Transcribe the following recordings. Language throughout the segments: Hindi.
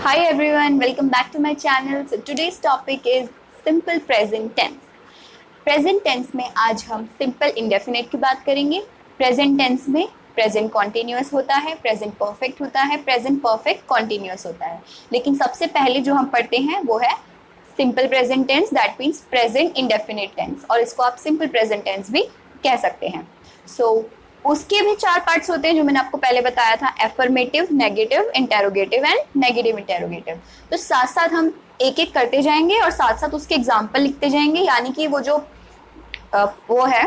Hi everyone, welcome back to my channel. So today's topic is simple present tense. Present tense में आज हम सिंपल इंडेफिनिट की बात करेंगे. प्रेजेंट टेंस में प्रेजेंट कॉन्टिन्यूअस होता है, प्रेजेंट परफेक्ट होता है, प्रेजेंट परफेक्ट कॉन्टिन्यूअस होता है. लेकिन सबसे पहले जो हम पढ़ते हैं वो है simple present tense, that means present indefinite tense, और इसको आप सिंपल प्रेजेंट टेंस भी कह सकते हैं. उसके भी 4 पार्ट्स होते हैं जो मैंने आपको पहले बताया था, affirmative, negative, interrogative and negative interrogative. तो साथ साथ हम एक एक करते जाएंगे और साथ साथ उसके एग्जाम्पल लिखते जाएंगे, यानी कि वो है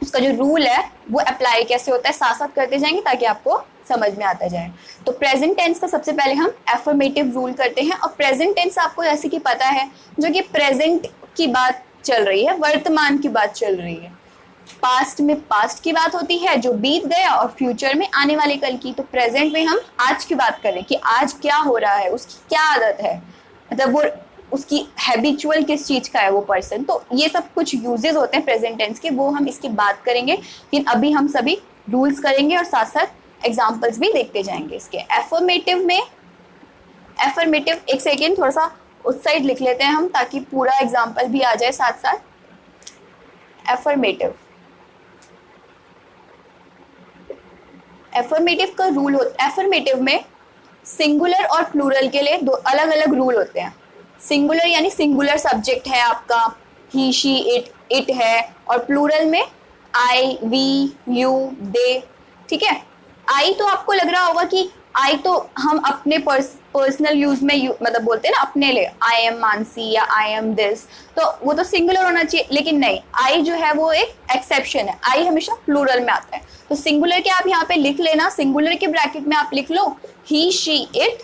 उसका जो रूल है वो अप्लाई कैसे होता है साथ साथ करते जाएंगे ताकि आपको समझ में आता जाए. तो प्रेजेंट टेंस का सबसे पहले हम एफर्मेटिव रूल करते हैं. और प्रेजेंट टेंस आपको जैसे कि पता है जो कि प्रेजेंट की बात चल रही है, वर्तमान की बात चल रही है. पास्ट में पास्ट की बात होती है जो बीत गया, और फ्यूचर में आने वाले कल की. तो प्रेजेंट में हम आज की बात करें कि आज क्या हो रहा है, उसकी क्या आदत है, मतलब वो उसकी हैबिचुअल किस चीज का है वो पर्सन. तो ये सब कुछ यूजेस होते हैं प्रेजेंट टेंस के, वो हम इसकी बात करेंगे. लेकिन अभी हम सभी रूल्स करेंगे और साथ साथ एग्जाम्पल्स भी देखते जाएंगे इसके. एफर्मेटिव एक सेकेंड थोड़ा सा उस साइड लिख लेते हैं हम ताकि पूरा एग्जाम्पल भी आ जाए साथ साथ. एफर्मेटिव का रूल होता है, एफर्मेटिव में सिंगुलर और प्लूरल के लिए 2 अलग अलग रूल होते हैं. सिंगुलर यानी सिंगुलर सब्जेक्ट है आपका, ही, शी, इट है, और प्लूरल में आई, वी, यू, दे. ठीक है. आई तो आपको लग रहा होगा कि आई तो हम अपने पर्सनल यूज में मतलब बोलते हैं ना अपने लिए, आई एम मानसी या आई एम दिस, तो वो तो सिंगुलर होना चाहिए. लेकिन नहीं, आई जो है वो एक एक्सेप्शन है, आई हमेशा प्लूरल में आता है. तो सिंगुलर के आप यहाँ पे लिख लेना, सिंगुलर के ब्रैकेट में आप लिख लो ही, शी, इट,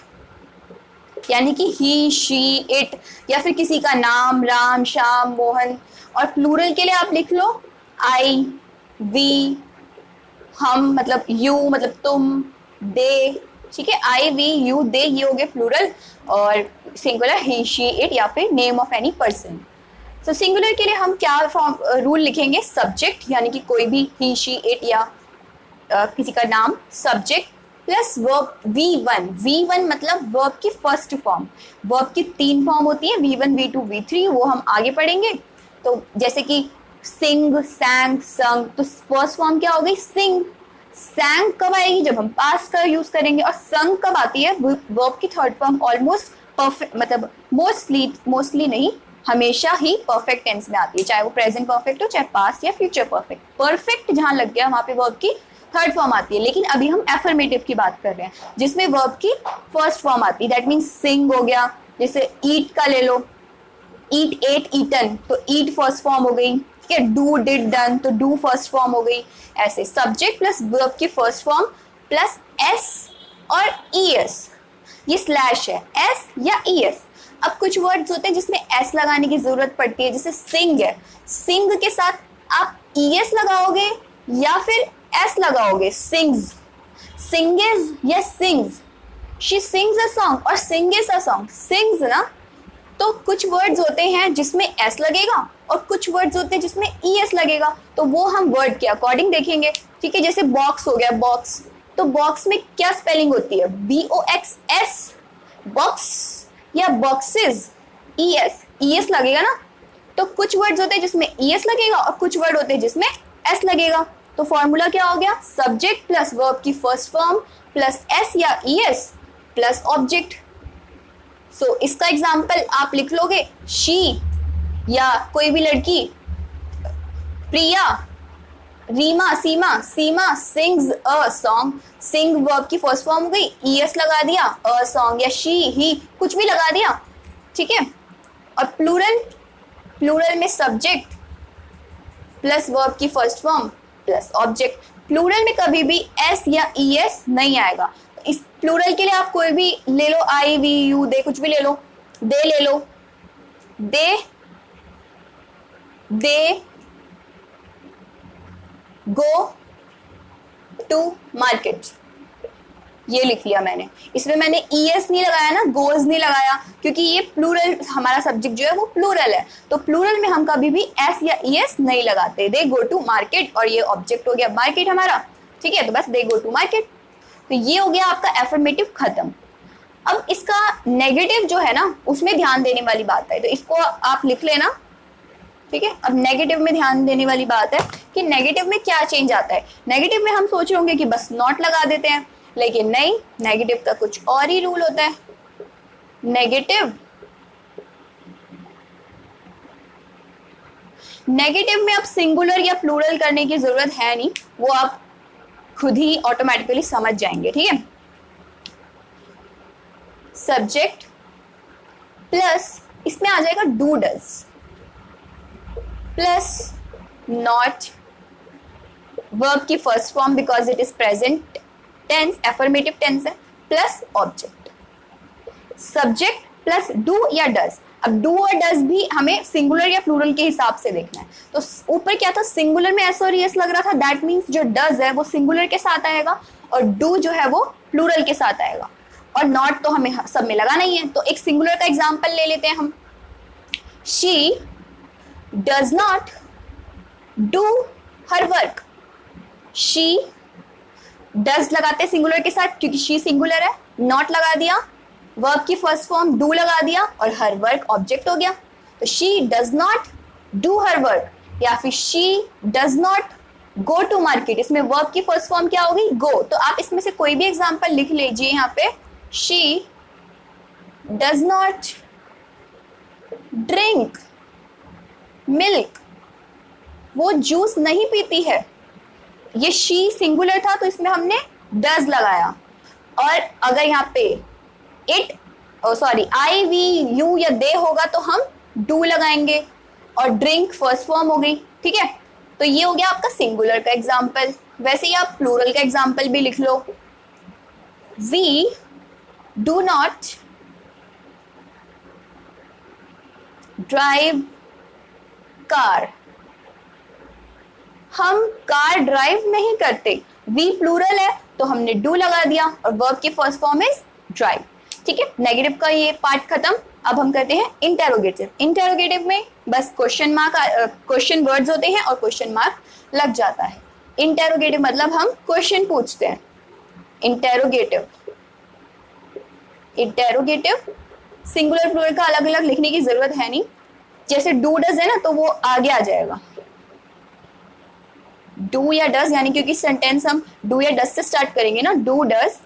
यानी कि ही, शी, इट, या फिर किसी का नाम, राम, श्याम, मोहन. और प्लूरल के लिए आप लिख लो आई, वी, हम मतलब यू मतलब तुम, दे. ठीक है, आई, वी, यू, दे, ये हो गए प्लूरल. और सिंगुलर ही, शी, इट, या फिर नेम ऑफ एनी पर्सन. तो सिंगुलर के लिए हम क्या रूल लिखेंगे, सब्जेक्ट यानी कि कोई भी ही, शी, इट या किसी का नाम, सब्जेक्ट प्लस वर्ब V1 मतलब वर्ब की फर्स्ट फॉर्म. वर्ब की 3 फॉर्म होती है, V1, V2, V3, वो हम आगे पढ़ेंगे. तो जैसे कि सिंग, सैंग, संग, तो फर्स्ट फॉर्म क्या हो गई, सिंग. सैंग कब आएगी, जब हम पास्ट का यूज करेंगे. और संग कब आती है, वर्ब की थर्ड फॉर्म ऑलमोस्ट परफेक्ट, मतलब मोस्टली नहीं, हमेशा ही परफेक्ट टेंस में आती है, चाहे वो प्रेजेंट परफेक्ट हो, चाहे पास्ट या फ्यूचर परफेक्ट. परफेक्ट जहां लग गया वहां पे वर्ब की थर्ड फॉर्म आती है. लेकिन अभी हम एफर्मेटिव की बात कर रहे हैं जिसमें वर्ब की फर्स्ट फॉर्म आती है, दैट मीन्स सिंग हो गया. जैसे ईट का ले लो, ईट, एट, ईटन, तो ईट फर्स्ट फॉर्म हो गई. ठीक है, डू, डिड, डन, तो डू फर्स्ट फॉर्म हो गई. ऐसे सब्जेक्ट प्लस वर्ब की फर्स्ट फॉर्म प्लस एस और ईएस, ये स्लैश है, एस या ईएस. अब कुछ वर्ड्स होते हैं जिसमें एस लगाने की जरूरत पड़ती है, जैसे सिंग है, सिंग के साथ आप ईएस लगाओगे या फिर एस लगाओगे, सिंग्स, सिंगेज या sings. She sings a song और सिंगेज अ सॉन्ग, सिंग्स ना. तो कुछ वर्ड्स होते हैं जिसमें एस लगेगा और कुछ वर्ड्स होते हैं जिसमें ईएस लगेगा, तो वो हम वर्ड के अकॉर्डिंग देखेंगे. ठीक है, जैसे बॉक्स हो गया, बॉक्स, तो बॉक्स में क्या स्पेलिंग होती है, BOXS, बॉक्स, या बॉक्सेस, ईएस लगेगा ना. तो कुछ वर्ड्स होते हैं जिसमें ईएस लगेगा और कुछ वर्ड होते हैं जिसमें एस लगेगा. तो फॉर्मूला क्या हो गया, सब्जेक्ट प्लस वर्ब की फर्स्ट फॉर्म प्लस एस या ईएस प्लस ऑब्जेक्ट. सो इसका एग्जाम्पल आप लिख लोगे, शी या कोई भी लड़की, Priya, Reema, Seema sings a song. Sing verb की फर्स्ट फॉर्म हो गई, ईएस लगा दिया, अ सॉन्ग, या शी, ही, कुछ भी लगा दिया. ठीक है. और प्लूरल में सब्जेक्ट प्लस वर्ब की first form plus object. Plural में कभी भी एस या ईएस नहीं आएगा. इस प्लूरल के लिए आप कोई भी ले लो, आई, वी, यू, दे, कुछ भी ले लो. दे ले लो, दे गो टू मार्केट, ये लिख लिया मैंने. इसमें मैंने ईएस नहीं लगाया ना, गोज नहीं लगाया, क्योंकि ये प्लूरल, हमारा सब्जेक्ट जो है वो प्लूरल है. तो प्लूरल में हम कभी भी एस या ईएस नहीं लगाते. दे गो टू मार्केट, और ये ऑब्जेक्ट हो गया मार्केट हमारा. ठीक है, तो बस दे गो टू मार्केट. तो ये हो गया आपका एफर्मेटिव खत्म. अब इसका नेगेटिव जो है ना उसमें ध्यान देने वाली बात है, तो इसको आप लिख लेना, ठीक है। अब नेगेटिव में ध्यान देने वाली बात है कि नेगेटिव में क्या चेंज आता है। नेगेटिव में हम सोच रहे होंगे कि बस नॉट लगा देते हैं, लेकिन नहीं, नेगेटिव का कुछ और ही रूल होता है। नेगेटिव में अब सिंगुलर या प्लूरल करने की जरूरत है नहीं, वो आप खुद ही ऑटोमेटिकली समझ जाएंगे, ठीक है। सब्जेक्ट प्लस इसमें आ जाएगा do does plus not, verb की first form because it is present tense, affirmative tense है, plus object. Subject plus do या डज। अब डू और डज भी हमें सिंगुलर या प्लूरल के हिसाब से देखना है। तो ऊपर क्या था, सिंगुलर में एस और एस लग रहा था, दैट मीन्स जो डज है वो सिंगुलर के साथ आएगा और डू जो है वो प्लूरल के साथ आएगा, और नॉट तो हमें सब में लगाना ही है। तो एक सिंगुलर का एग्जांपल ले लेते हैं हम। She does not do her work. She does लगाते सिंगुलर के साथ क्योंकि शी सिंगुलर है, नॉट लगा दिया, वर्ब की फर्स्ट फॉर्म डू लगा दिया और हर वर्क ऑब्जेक्ट हो गया। तो she does not do her work, या फिर she does not go to market, इसमें वर्ब की फर्स्ट फॉर्म क्या होगी, गो। तो आप इसमें से कोई भी एग्जांपल लिख लीजिए यहाँ पे। She does not drink milk, वो जूस नहीं पीती है। ये शी सिंगुलर था तो इसमें हमने डज लगाया, और अगर यहाँ पे इट आई वी यू या दे होगा तो हम डू लगाएंगे, और ड्रिंक फर्स्ट फॉर्म हो गई, ठीक है। तो ये हो गया आपका सिंगुलर का एग्जाम्पल। वैसे ही आप प्लूरल का एग्जाम्पल भी लिख लो। We do not drive car, हम कार ड्राइव नहीं करते। वी प्लूरल है तो हमने डू लगा दिया और वर्ब की फर्स्ट फॉर्म इज ड्राइव, ठीक है। नेगेटिव का ये पार्ट खत्म। अब हम करते हैं इंटेरोगेटिव। इंटेरोगेटिव में बस क्वेश्चन वर्ड्स होते हैं और क्वेश्चन मार्क लग जाता है। इंटेरोगेटिव मतलब हम क्वेश्चन पूछते हैं। इंटेरोगेटिव सिंगुलर प्लूरल का अलग अलग लिखने की जरूरत है नहीं, जैसे डू डज है ना तो वो आगे आ जाएगा, डू या डज, यानी क्योंकि सेंटेंस हम डू या डज से स्टार्ट करेंगे ना। Do does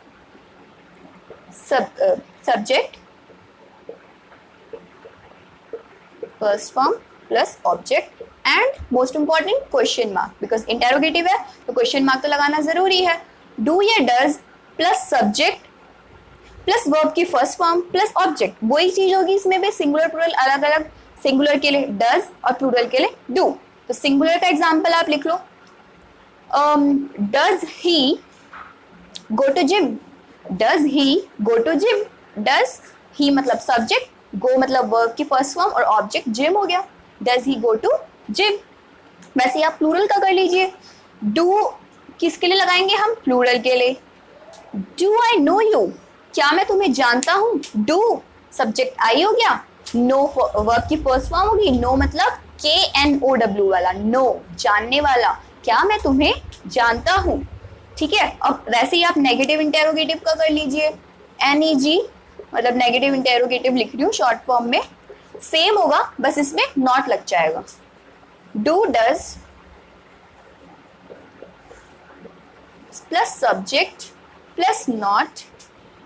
subject first form plus object and most important question mark, because interrogative है तो क्वेश्चन मार्क तो लगाना जरूरी है। डू या does plus subject plus verb की फर्स्ट फॉर्म प्लस ऑब्जेक्ट, वही चीज होगी इसमें भी। सिंगुलर प्लूरल अलग अलग, सिंगुलर के लिए डज और प्लूरल के लिए डू। तो सिंगुलर का एग्जांपल आप लिख लो। Does he go to gym, does he go to gym. Does he मतलब सब्जेक्ट, गो मतलब वर्ब की फर्स्ट फॉर्म और ऑब्जेक्ट जिम हो गया। Does he go to gym. वैसे आप प्लूरल का कर लीजिए। डू किसके लिए लगाएंगे हम, प्लूरल के लिए। डू आई नो यू, क्या मैं तुम्हें जानता हूँ। डू सब्जेक्ट आई हो गया, नो वर्ब की फर्स्ट फॉर्म होगी। नो मतलब KNOW वाला, नो जानने वाला, क्या मैं तुम्हें जानता हूँ, ठीक है। अब वैसे ही आप नेगेटिव इंटेरोगेटिव का कर लीजिए। NEG मतलब नेगेटिव इंटेरोगेटिव लिख रही हूँ शॉर्ट फॉर्म में, सेम होगा बस इसमें नॉट लग जाएगा। Do does plus subject plus not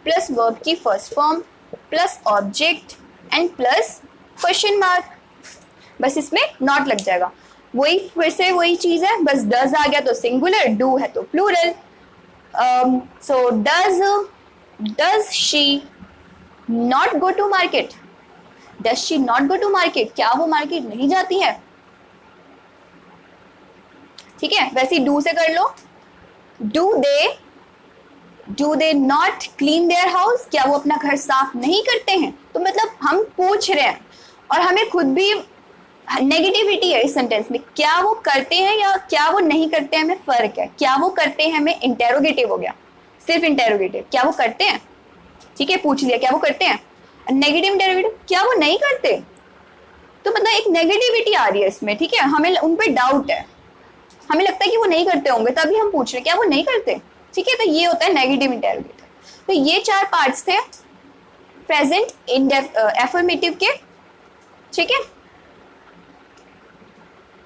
plus verb की first form plus object and plus question mark, बस इसमें नॉट लग जाएगा। वही फिर से वही चीज है, बस डज आ गया तो सिंगुलर, डू है तो plural. So does she not go to market, does she not go to market, क्या वो मार्केट नहीं जाती है, ठीक है। वैसे डू से कर लो। Do they not clean their house, क्या वो अपना घर साफ नहीं करते हैं। तो मतलब हम पूछ रहे हैं और हमें खुद भी नेगेटिविटी है इस सेंटेंस में, क्या वो करते हैं या क्या वो नहीं करते हैं में फर्क है। क्या वो करते हैं में इंटेरोगेटिव हो गया, सिर्फ इंटेरोगेटिव, क्या वो करते हैं, ठीक है, पूछ लिया क्या वो करते हैं। नेगेटिव इंटेरोगेटिव, क्या वो नहीं करते, तो मतलब एक नेगेटिविटी आ रही है इसमें, ठीक है। हमें उन पे डाउट है, हमें लगता है कि वो नहीं करते होंगे तभी हम पूछ रहे हैं क्या वो नहीं करते, ठीक है। तो ये होता है नेगेटिव इंटेरोगेटिव। तो ये 4 पार्ट्स थे प्रेजेंट एफर्मेटिव के, ठीक है,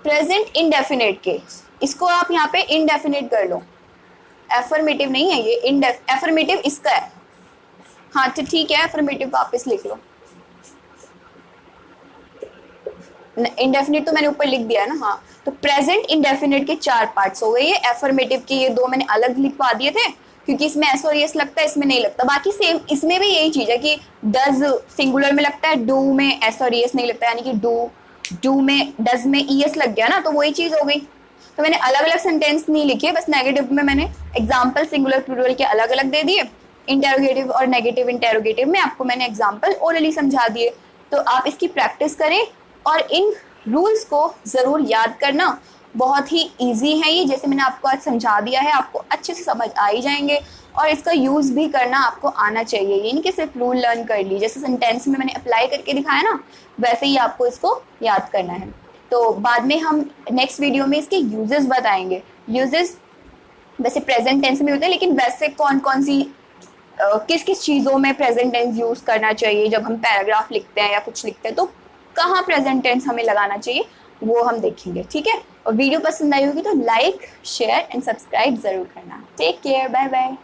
प्रेजेंट इंडेफिनिट के, इसको आप यहाँ पे इंडेफिनिट कर लो, एफर्मेटिव नहीं है ये, एफर्मेटिव इसका है, हाँ तो ठीक है, एफर्मेटिव वापस लिख लो, इंडेफिनिट तो मैंने ऊपर लिख दिया है ना, हाँ। तो प्रेजेंट इंडेफिनिट के 4 पार्ट्स हो गए, ये एफर्मेटिव के ये 2 मैंने अलग लिखवा दिए थे क्योंकि इसमें एस और यस लगता है, इसमें नहीं लगता। बाकी सेम इसमें भी यही चीज है कि डज सिंगुलर में लगता है, डू में एस और यस नहीं लगता, यानी कि डू में डज में ईएस लग गया ना, तो वही चीज हो गई। तो मैंने अलग अलग सेंटेंस नहीं लिखे, बस नेगेटिव में मैंने एग्जाम्पल सिंगुलर प्लूरल के अलग अलग दे दिए, इंटेरोगेटिव और नेगेटिव इंटेरोगेटिव में आपको मैंने एग्जाम्पल ओरली समझा दिए। तो आप इसकी प्रैक्टिस करें और इन रूल्स को जरूर याद करना, बहुत ही इजी है ये, जैसे मैंने आपको आज समझा दिया है, आपको अच्छे से समझ आ ही जाएंगे और इसका यूज भी करना आपको आना चाहिए, ये नहीं कि सिर्फ रूल लर्न कर ली, जैसे सेंटेंस में मैंने अप्लाई करके दिखाया ना, वैसे ही आपको इसको याद करना है। तो बाद में हम नेक्स्ट वीडियो में इसके यूजेस बताएंगे। यूजेस वैसे प्रेजेंट टेंस में होते हैं, लेकिन वैसे कौन कौन सी किस किस चीज़ों में प्रेजेंट टेंस यूज करना चाहिए, जब हम पैराग्राफ लिखते हैं या कुछ लिखते हैं तो कहाँ प्रेजेंट टेंस हमें लगाना चाहिए, वो हम देखेंगे, ठीक है। और वीडियो पसंद आई होगी तो लाइक शेयर एंड सब्सक्राइब जरूर करना। Take care, bye bye.